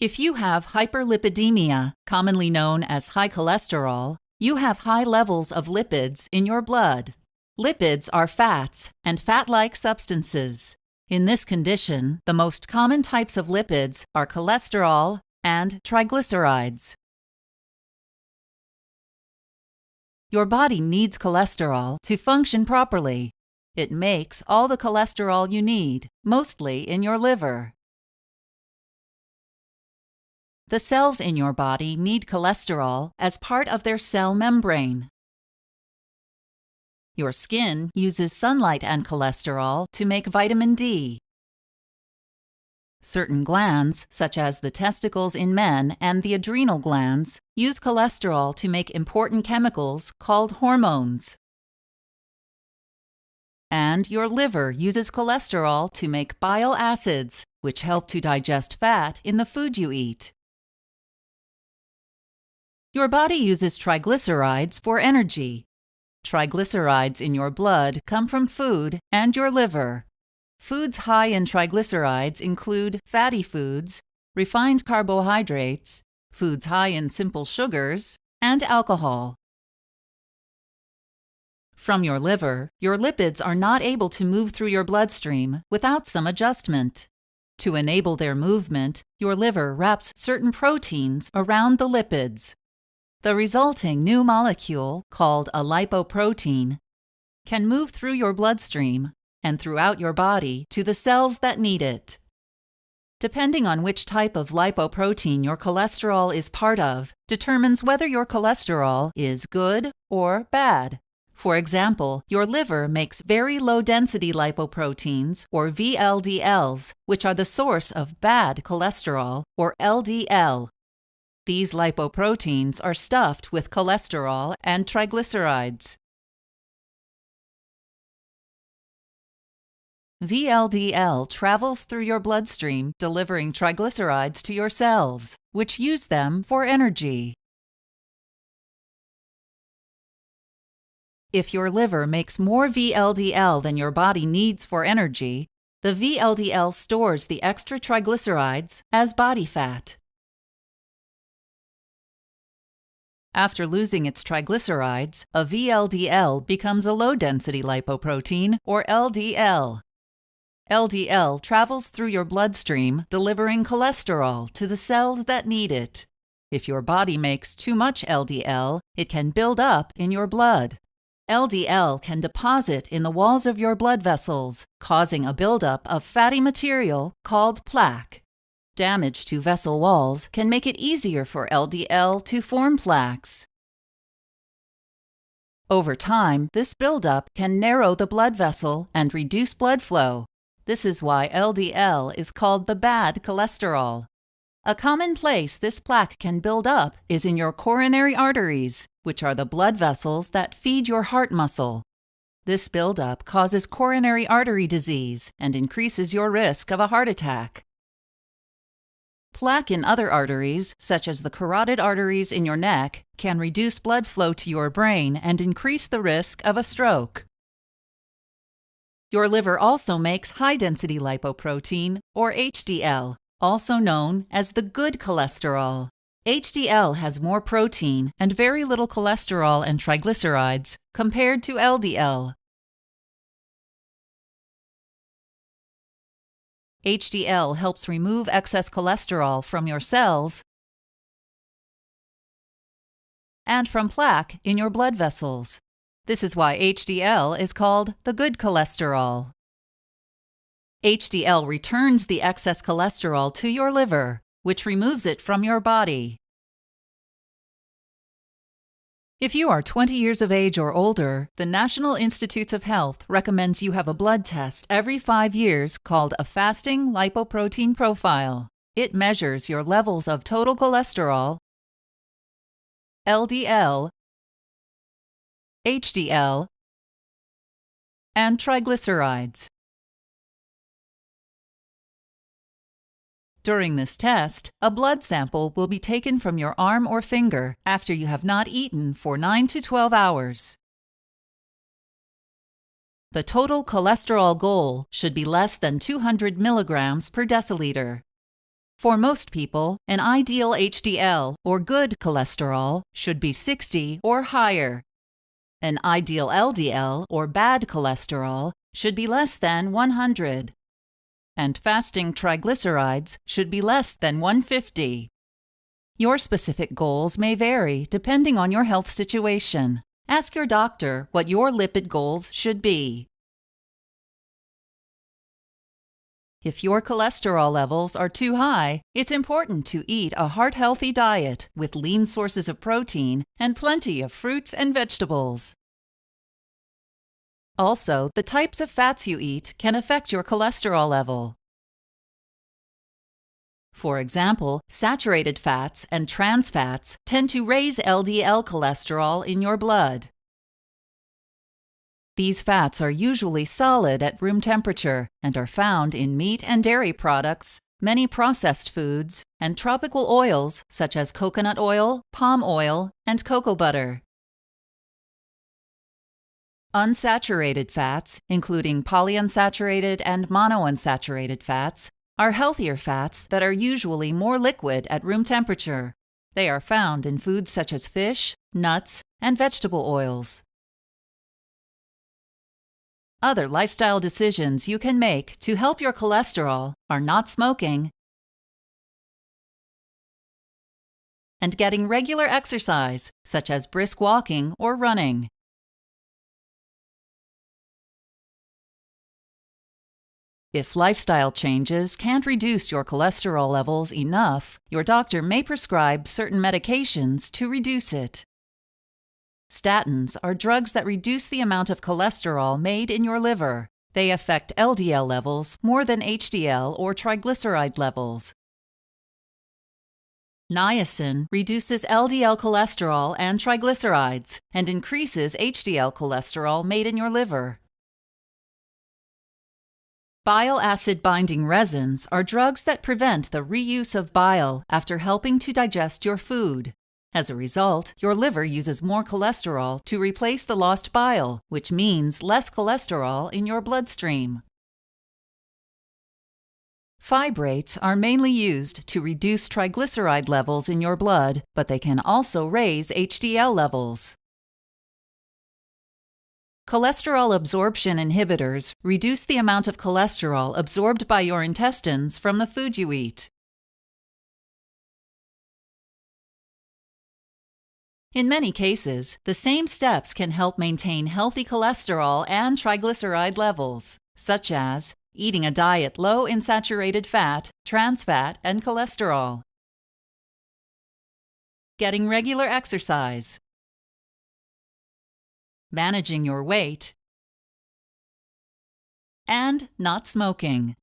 If you have hyperlipidemia, commonly known as high cholesterol, you have high levels of lipids in your blood. Lipids are fats and fat-like substances. In this condition, the most common types of lipids are cholesterol and triglycerides. Your body needs cholesterol to function properly. It makes all the cholesterol you need, mostly in your liver. The cells in your body need cholesterol as part of their cell membrane. Your skin uses sunlight and cholesterol to make vitamin D. Certain glands, such as the testicles in men and the adrenal glands, use cholesterol to make important chemicals called hormones. And your liver uses cholesterol to make bile acids, which help to digest fat in the food you eat. Your body uses triglycerides for energy. Triglycerides in your blood come from food and your liver. Foods high in triglycerides include fatty foods, refined carbohydrates, foods high in simple sugars, and alcohol. From your liver, your lipids are not able to move through your bloodstream without some adjustment. To enable their movement, your liver wraps certain proteins around the lipids. The resulting new molecule, called a lipoprotein, can move through your bloodstream and throughout your body to the cells that need it. Depending on which type of lipoprotein your cholesterol is part of, determines whether your cholesterol is good or bad. For example, your liver makes very low-density lipoproteins, or VLDLs, which are the source of bad cholesterol, or LDL. These lipoproteins are stuffed with cholesterol and triglycerides. VLDL travels through your bloodstream, delivering triglycerides to your cells, which use them for energy. If your liver makes more VLDL than your body needs for energy, the VLDL stores the extra triglycerides as body fat. After losing its triglycerides, a VLDL becomes a low-density lipoprotein, or LDL. LDL travels through your bloodstream, delivering cholesterol to the cells that need it. If your body makes too much LDL, it can build up in your blood. LDL can deposit in the walls of your blood vessels, causing a buildup of fatty material called plaque. Damage to vessel walls can make it easier for LDL to form plaques. Over time, this buildup can narrow the blood vessel and reduce blood flow. This is why LDL is called the bad cholesterol. A common place this plaque can build up is in your coronary arteries, which are the blood vessels that feed your heart muscle. This buildup causes coronary artery disease and increases your risk of a heart attack. Plaque in other arteries, such as the carotid arteries in your neck, can reduce blood flow to your brain and increase the risk of a stroke. Your liver also makes high-density lipoprotein, or HDL, also known as the good cholesterol. HDL has more protein and very little cholesterol and triglycerides compared to LDL. HDL helps remove excess cholesterol from your cells and from plaque in your blood vessels. This is why HDL is called the good cholesterol. HDL returns the excess cholesterol to your liver, which removes it from your body. If you are 20 years of age or older, the National Institutes of Health recommends you have a blood test every 5 years called a fasting lipoprotein profile. It measures your levels of total cholesterol, LDL, HDL, and triglycerides. During this test, a blood sample will be taken from your arm or finger after you have not eaten for 9 to 12 hours. The total cholesterol goal should be less than 200 milligrams per deciliter. For most people, an ideal HDL, or good cholesterol, should be 60 or higher. An ideal LDL, or bad cholesterol, should be less than 100. And fasting triglycerides should be less than 150. Your specific goals may vary depending on your health situation. Ask your doctor what your lipid goals should be. If your cholesterol levels are too high, it's important to eat a heart-healthy diet with lean sources of protein and plenty of fruits and vegetables. Also, the types of fats you eat can affect your cholesterol level. For example, saturated fats and trans fats tend to raise LDL cholesterol in your blood. These fats are usually solid at room temperature and are found in meat and dairy products, many processed foods, and tropical oils such as coconut oil, palm oil, and cocoa butter. Unsaturated fats, including polyunsaturated and monounsaturated fats, are healthier fats that are usually more liquid at room temperature. They are found in foods such as fish, nuts, and vegetable oils. Other lifestyle decisions you can make to help your cholesterol are not smoking and getting regular exercise, such as brisk walking or running. If lifestyle changes can't reduce your cholesterol levels enough, your doctor may prescribe certain medications to reduce it. Statins are drugs that reduce the amount of cholesterol made in your liver. They affect LDL levels more than HDL or triglyceride levels. Niacin reduces LDL cholesterol and triglycerides and increases HDL cholesterol made in your liver. Bile acid-binding resins are drugs that prevent the reuse of bile after helping to digest your food. As a result, your liver uses more cholesterol to replace the lost bile, which means less cholesterol in your bloodstream. Fibrates are mainly used to reduce triglyceride levels in your blood, but they can also raise HDL levels. Cholesterol absorption inhibitors reduce the amount of cholesterol absorbed by your intestines from the food you eat. In many cases, the same steps can help maintain healthy cholesterol and triglyceride levels, such as eating a diet low in saturated fat, trans fat, and cholesterol, getting regular exercise, managing your weight, and not smoking.